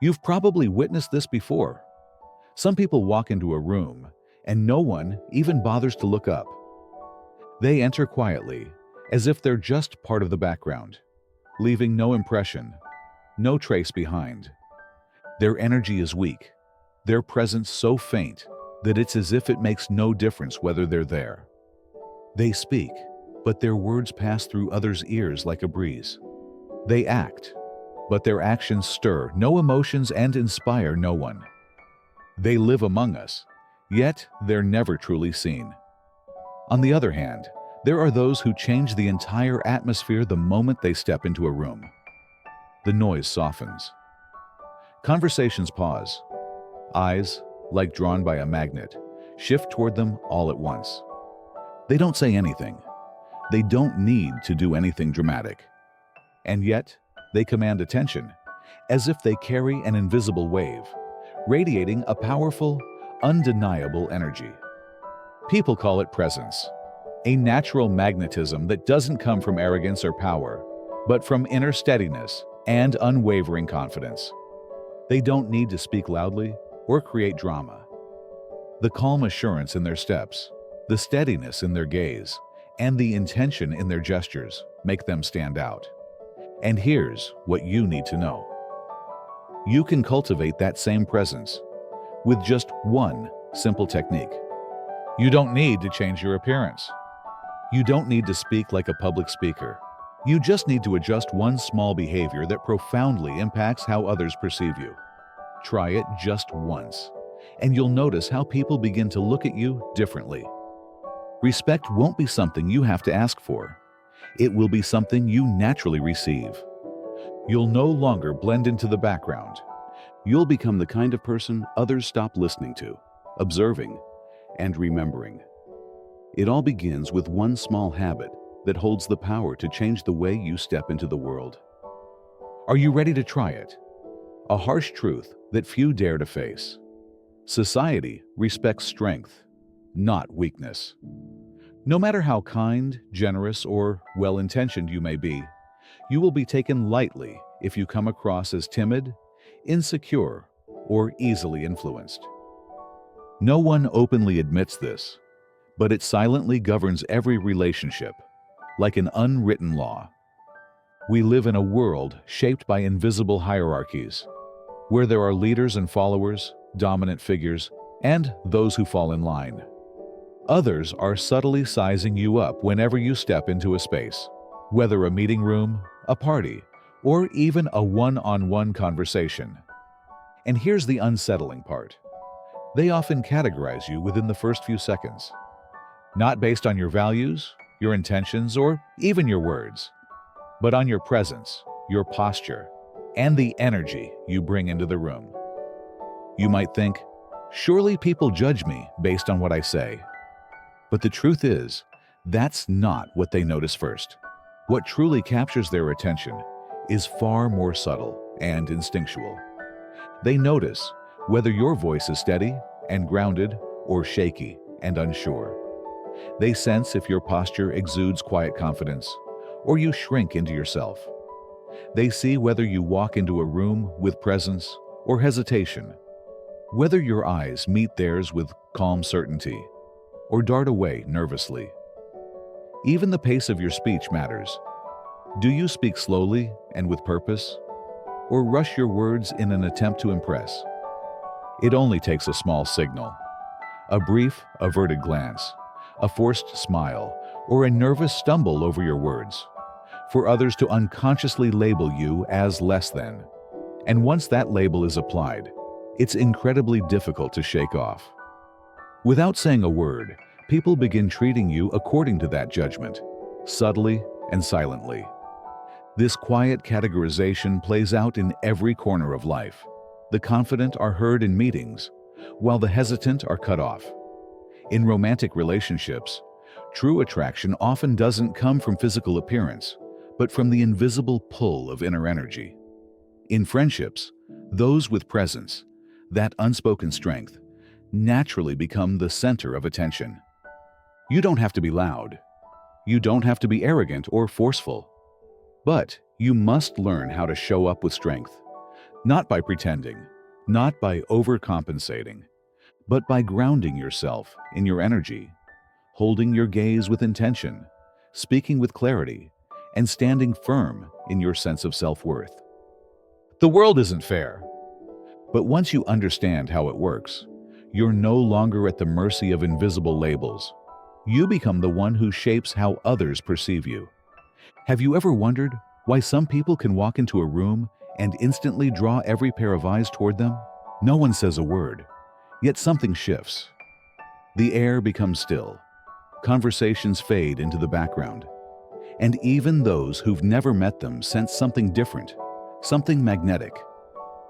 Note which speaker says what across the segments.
Speaker 1: You've probably witnessed this before. Some people walk into a room and no one even bothers to look up. They enter quietly, as if they're just part of the background, leaving no impression, no trace behind. Their energy is weak, their presence so faint that it's as if it makes no difference whether they're there. They speak, but their words pass through others' ears like a breeze. They act, but their actions stir no emotions and inspire no one. They live among us, yet they're never truly seen. On the other hand, there are those who change the entire atmosphere the moment they step into a room. The noise softens. Conversations pause. Eyes, like drawn by a magnet, shift toward them all at once. They don't say anything. They don't need to do anything dramatic. And yet, they command attention, as if they carry an invisible wave, radiating a powerful, undeniable energy. People call it presence, a natural magnetism that doesn't come from arrogance or power, but from inner steadiness and unwavering confidence. They don't need to speak loudly or create drama. The calm assurance in their steps, the steadiness in their gaze, and the intention in their gestures make them stand out. And here's what you need to know. You can cultivate that same presence with just one simple technique. You don't need to change your appearance. You don't need to speak like a public speaker. You just need to adjust one small behavior that profoundly impacts how others perceive you. Try it just once, and you'll notice how people begin to look at you differently. Respect won't be something you have to ask for. It will be something you naturally receive. You'll no longer blend into the background. You'll become the kind of person others stop listening to, observing, and remembering. It all begins with one small habit that holds the power to change the way you step into the world. Are you ready to try it? A harsh truth that few dare to face. Society respects strength, not weakness. No matter how kind, generous, or well-intentioned you may be, you will be taken lightly if you come across as timid, insecure, or easily influenced. No one openly admits this, but it silently governs every relationship, like an unwritten law. We live in a world shaped by invisible hierarchies, where there are leaders and followers, dominant figures, and those who fall in line. Others are subtly sizing you up whenever you step into a space, whether a meeting room, a party, or even a one-on-one conversation. And here's the unsettling part. They often categorize you within the first few seconds, not based on your values, your intentions, or even your words, but on your presence, your posture, and the energy you bring into the room. You might think, surely people judge me based on what I say. But the truth is, that's not what they notice first. What truly captures their attention is far more subtle and instinctual. They notice whether your voice is steady and grounded or shaky and unsure. They sense if your posture exudes quiet confidence or you shrink into yourself. They see whether you walk into a room with presence or hesitation, whether your eyes meet theirs with calm certainty or dart away nervously. Even the pace of your speech matters. Do you speak slowly and with purpose, or rush your words in an attempt to impress? It only takes a small signal, a brief, averted glance, a forced smile, or a nervous stumble over your words, for others to unconsciously label you as less than. And once that label is applied, it's incredibly difficult to shake off. Without saying a word, people begin treating you according to that judgment, subtly and silently. This quiet categorization plays out in every corner of life. The confident are heard in meetings, while the hesitant are cut off. In romantic relationships, true attraction often doesn't come from physical appearance, but from the invisible pull of inner energy. In friendships, those with presence, that unspoken strength, naturally become the center of attention. You don't have to be loud. You don't have to be arrogant or forceful. But you must learn how to show up with strength, Not by pretending, not by overcompensating, but by grounding yourself in your energy, holding your gaze with intention, speaking with clarity, and standing firm in your sense of self-worth. The world isn't fair, but once you understand how it works, you're no longer at the mercy of invisible labels. You become the one who shapes how others perceive you. Have you ever wondered why some people can walk into a room and instantly draw every pair of eyes toward them? No one says a word, yet something shifts. The air becomes still, conversations fade into the background, and even those who've never met them sense something different, something magnetic.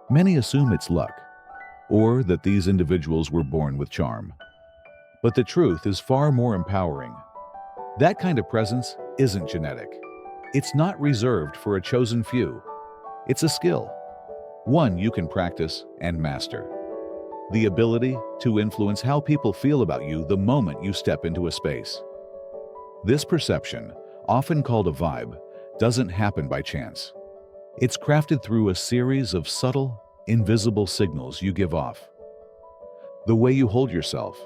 Speaker 1: Many assume it's luck, or that these individuals were born with charm. But the truth is far more empowering. That kind of presence isn't genetic. It's not reserved for a chosen few. It's a skill, one you can practice and master. The ability to influence how people feel about you the moment you step into a space. This perception, often called a vibe, doesn't happen by chance. It's crafted through a series of subtle, invisible signals you give off. The way you hold yourself,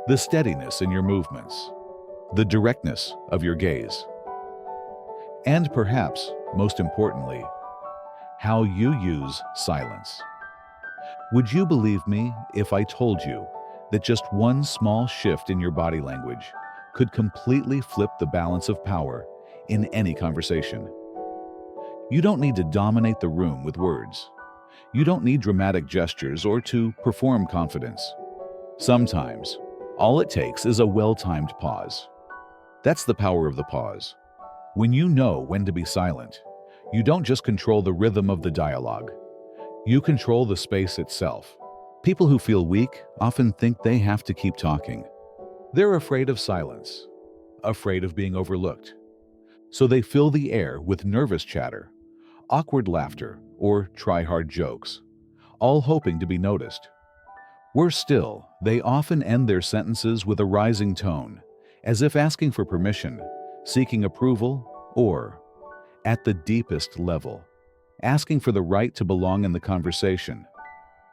Speaker 1: the steadiness in your movements, the directness of your gaze, and perhaps, most importantly, how you use silence. Would you believe me if I told you that just one small shift in your body language could completely flip the balance of power in any conversation? You don't need to dominate the room with words. You don't need dramatic gestures or to perform confidence. Sometimes, all it takes is a well-timed pause. That's the power of the pause. When you know when to be silent, you don't just control the rhythm of the dialogue. You control the space itself. People who feel weak often think they have to keep talking. They're afraid of silence, afraid of being overlooked. So they fill the air with nervous chatter, awkward laughter, or try-hard jokes, all hoping to be noticed. Worse still, they often end their sentences with a rising tone, as if asking for permission, seeking approval, or, at the deepest level, asking for the right to belong in the conversation.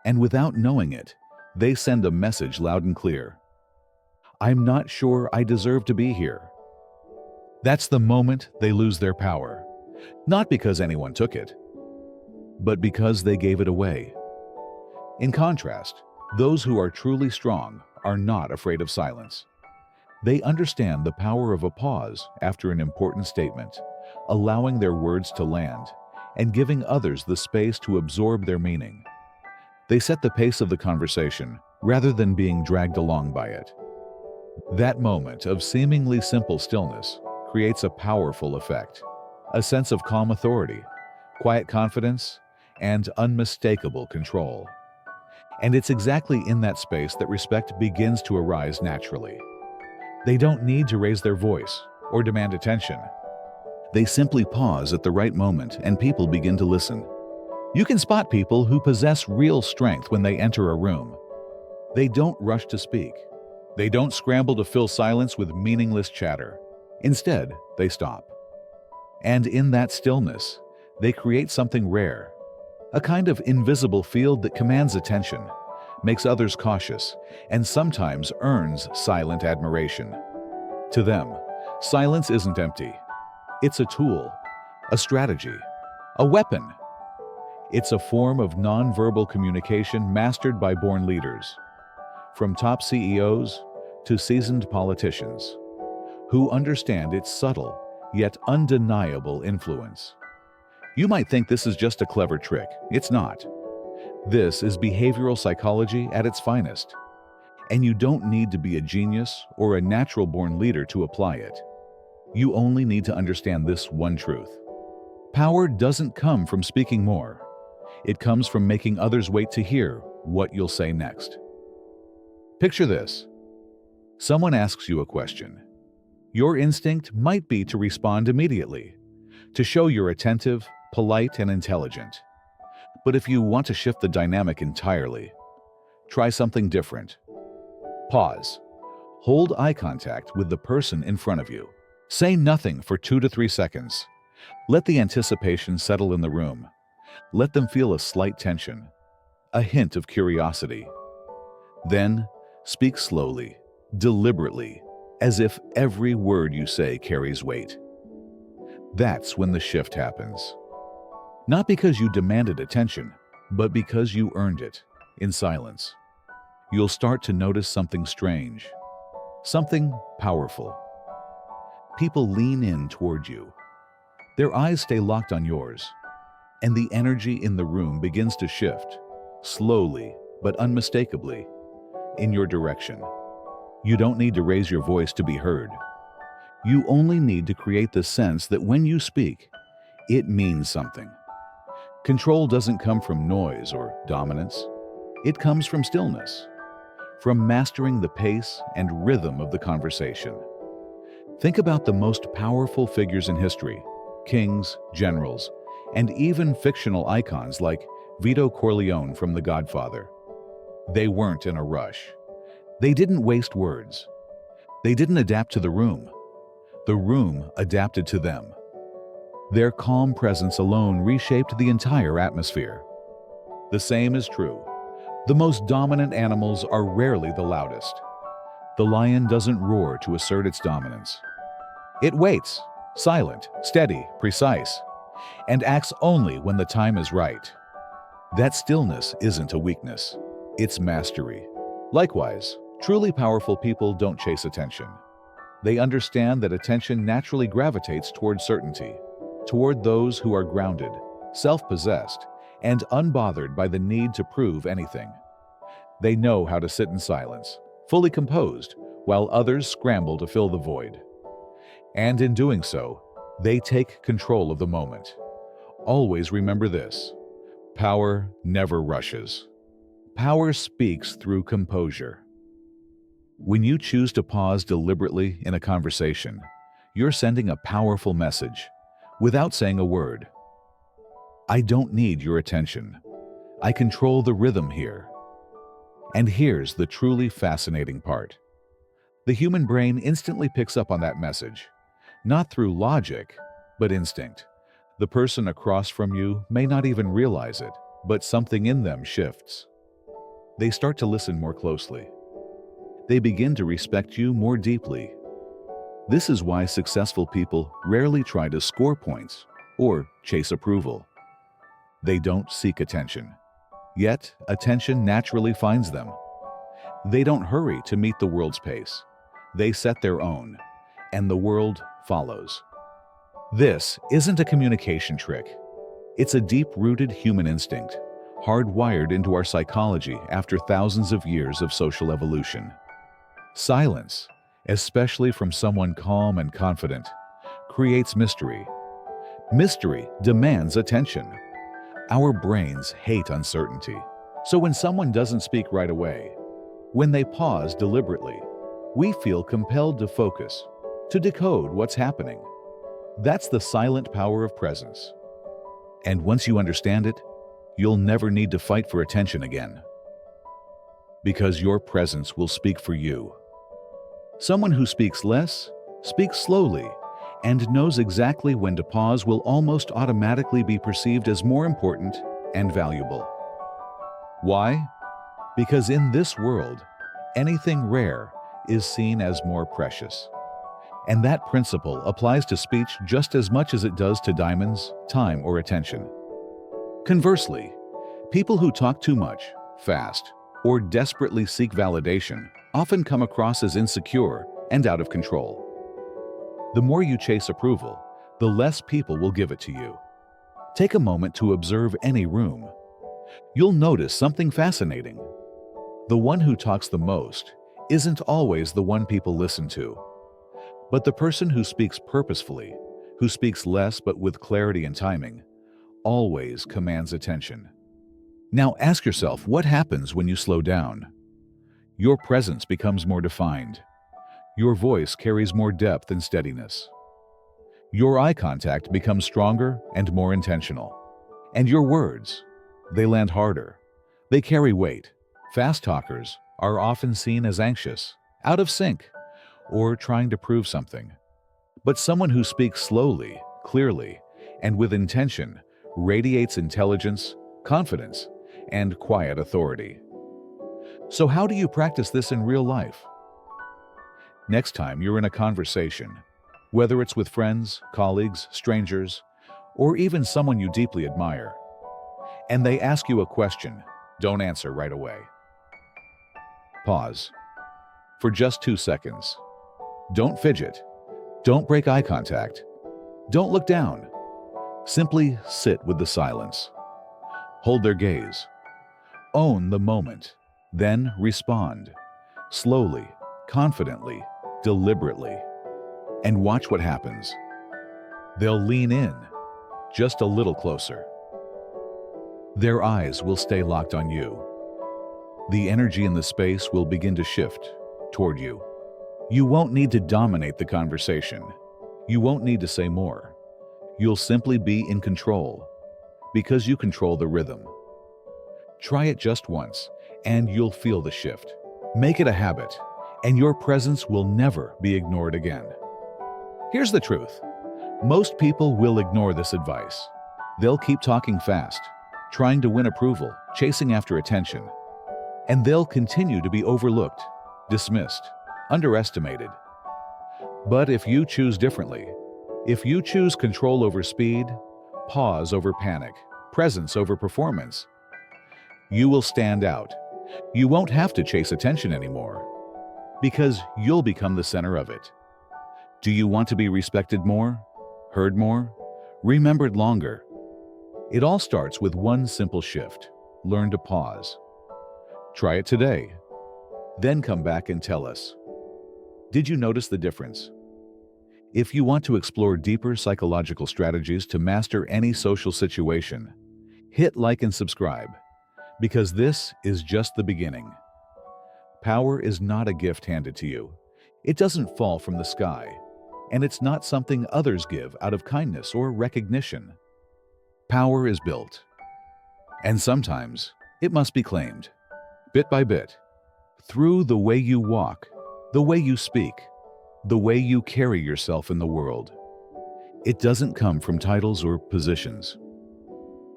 Speaker 1: And without knowing it, they send a message loud and clear. I'm not sure I deserve to be here. That's the moment they lose their power, not because anyone took it, but because they gave it away. In contrast, those who are truly strong are not afraid of silence. They understand the power of a pause after an important statement, allowing their words to land and giving others the space to absorb their meaning. They set the pace of the conversation rather than being dragged along by it. That moment of seemingly simple stillness creates a powerful effect, a sense of calm authority, quiet confidence, and unmistakable control. And it's exactly in that space that respect begins to arise naturally. They don't need to raise their voice or demand attention. They simply pause at the right moment and people begin to listen. You can spot people who possess real strength when they enter a room. They don't rush to speak. They don't scramble to fill silence with meaningless chatter. Instead, they stop. And in that stillness, they create something rare, a kind of invisible field that commands attention, makes others cautious, and sometimes earns silent admiration. To them, silence isn't empty. It's a tool, a strategy, a weapon. It's a form of nonverbal communication mastered by born leaders, from top CEOs to seasoned politicians, who understand its subtle yet undeniable influence. You might think this is just a clever trick. It's not. This is behavioral psychology at its finest. And you don't need to be a genius or a natural-born leader to apply it. You only need to understand this one truth. Power doesn't come from speaking more. It comes from making others wait to hear what you'll say next. Picture this. Someone asks you a question. Your instinct might be to respond immediately, to show you're attentive, polite, and intelligent. But if you want to shift the dynamic entirely, try something different. Pause. Hold eye contact with the person in front of you. Say nothing for 2 to 3 seconds. Let the anticipation settle in the room. Let them feel a slight tension, a hint of curiosity. Then, speak slowly, deliberately, as if every word you say carries weight. That's when the shift happens. Not because you demanded attention, but because you earned it, in silence. You'll start to notice something strange, something powerful. People lean in toward you. Their eyes stay locked on yours, and the energy in the room begins to shift, slowly but unmistakably, in your direction. You don't need to raise your voice to be heard. You only need to create the sense that when you speak, it means something. Control doesn't come from noise or dominance. It comes from stillness, from mastering the pace and rhythm of the conversation. Think about the most powerful figures in history, kings, generals, and even fictional icons like Vito Corleone from The Godfather. They weren't in a rush. They didn't waste words. They didn't adapt to the room. The room adapted to them. Their calm presence alone reshaped the entire atmosphere. The same is true. The most dominant animals are rarely the loudest. The lion doesn't roar to assert its dominance. It waits, silent, steady, precise, and acts only when the time is right. That stillness isn't a weakness, it's mastery. Likewise, truly powerful people don't chase attention. They understand that attention naturally gravitates toward certainty, toward those who are grounded, self-possessed, and unbothered by the need to prove anything. They know how to sit in silence, fully composed, while others scramble to fill the void. And in doing so, they take control of the moment. Always remember this: power never rushes. Power speaks through composure. When you choose to pause deliberately in a conversation, you're sending a powerful message without saying a word. I don't need your attention. I control the rhythm here. And here's the truly fascinating part. The human brain instantly picks up on that message, not through logic, but instinct. The person across from you may not even realize it, but something in them shifts. They start to listen more closely. They begin to respect you more deeply. This is why successful people rarely try to score points or chase approval. They don't seek attention. Yet, attention naturally finds them. They don't hurry to meet the world's pace. They set their own, and the world follows. This isn't a communication trick. It's a deep-rooted human instinct, hardwired into our psychology after thousands of years of social evolution. Silence, especially from someone calm and confident, creates mystery. Mystery demands attention. Our brains hate uncertainty. So when someone doesn't speak right away, when they pause deliberately, we feel compelled to focus, to decode what's happening. That's the silent power of presence. And once you understand it, you'll never need to fight for attention again. Because your presence will speak for you. Someone who speaks less, speaks slowly, and knows exactly when to pause will almost automatically be perceived as more important and valuable. Why? Because in this world, anything rare is seen as more precious. And that principle applies to speech just as much as it does to diamonds, time, or attention. Conversely, people who talk too much, fast, or desperately seek validation often come across as insecure and out of control. The more you chase approval, the less people will give it to you. Take a moment to observe any room. You'll notice something fascinating. The one who talks the most isn't always the one people listen to. But the person who speaks purposefully, who speaks less but with clarity and timing, always commands attention. Now ask yourself, what happens when you slow down? Your presence becomes more defined. Your voice carries more depth and steadiness. Your eye contact becomes stronger and more intentional. And your words, they land harder. They carry weight. Fast talkers are often seen as anxious, out of sync, or trying to prove something. But someone who speaks slowly, clearly, and with intention radiates intelligence, confidence, and quiet authority. So how do you practice this in real life? Next time you're in a conversation, whether it's with friends, colleagues, strangers, or even someone you deeply admire, and they ask you a question, don't answer right away. Pause for just 2 seconds. Don't fidget. Don't break eye contact. Don't look down. Simply sit with the silence. Hold their gaze. Own the moment. Then respond. Slowly, confidently, deliberately. And watch what happens. They'll lean in, just a little closer. Their eyes will stay locked on you. The energy in the space will begin to shift toward you. You won't need to dominate the conversation. You won't need to say more. You'll simply be in control, because you control the rhythm. Try it just once, and you'll feel the shift. Make it a habit, and your presence will never be ignored again. Here's the truth. Most people will ignore this advice. They'll keep talking fast, trying to win approval, chasing after attention. And they'll continue to be overlooked, dismissed, underestimated. But if you choose differently, if you choose control over speed, pause over panic, presence over performance, you will stand out. You won't have to chase attention anymore, because you'll become the center of it. Do you want to be respected more, heard more, remembered longer? It all starts with one simple shift. Learn to pause. Try it today. Then come back and tell us. Did you notice the difference? If you want to explore deeper psychological strategies to master any social situation, hit like and subscribe, because this is just the beginning. Power is not a gift handed to you. It doesn't fall from the sky, and it's not something others give out of kindness or recognition. Power is built, and sometimes it must be claimed, bit by bit, through the way you walk, the way you speak, the way you carry yourself in the world. It doesn't come from titles or positions.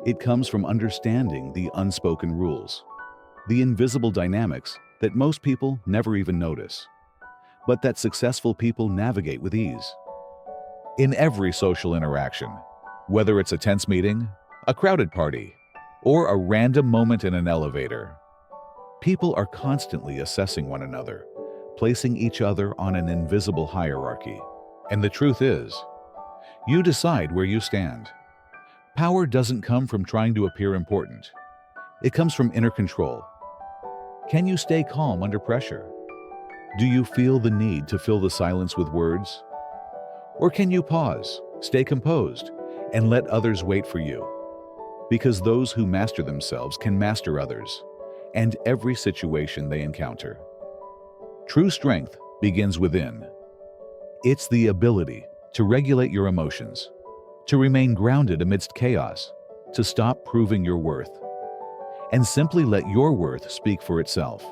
Speaker 1: It comes from understanding the unspoken rules, the invisible dynamics that most people never even notice, but that successful people navigate with ease. In every social interaction, whether it's a tense meeting, a crowded party, or a random moment in an elevator, people are constantly assessing one another, placing each other on an invisible hierarchy. And the truth is, you decide where you stand. Power doesn't come from trying to appear important. It comes from inner control. Can you stay calm under pressure? Do you feel the need to fill the silence with words? Or can you pause, stay composed, and let others wait for you? Because those who master themselves can master others and every situation they encounter. True strength begins within. It's the ability to regulate your emotions, to remain grounded amidst chaos, to stop proving your worth, and simply let your worth speak for itself.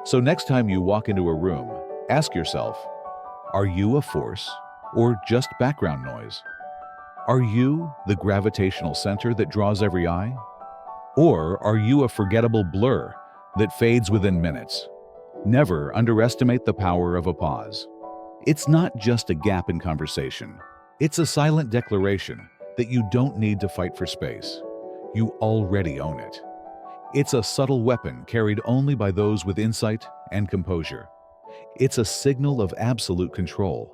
Speaker 1: So next time you walk into a room, ask yourself, are you a force or just background noise? Are you the gravitational center that draws every eye? Or are you a forgettable blur that fades within minutes? Never underestimate the power of a pause. It's not just a gap in conversation. It's a silent declaration that you don't need to fight for space. You already own it. It's a subtle weapon carried only by those with insight and composure. It's a signal of absolute control,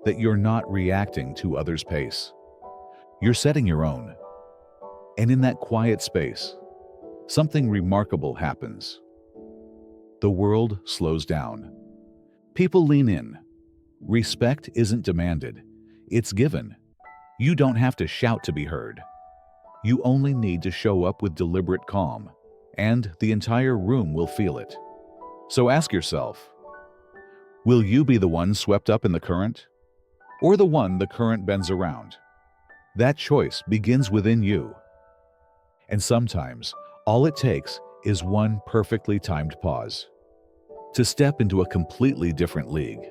Speaker 1: that you're not reacting to others' pace. You're setting your own. And in that quiet space, something remarkable happens. The world slows down. People lean in. Respect isn't demanded, it's given. You don't have to shout to be heard. You only need to show up with deliberate calm, and the entire room will feel it. So ask yourself, will you be the one swept up in the current, or the one the current bends around? That choice begins within you. And sometimes, all it takes is one perfectly timed pause to step into a completely different league.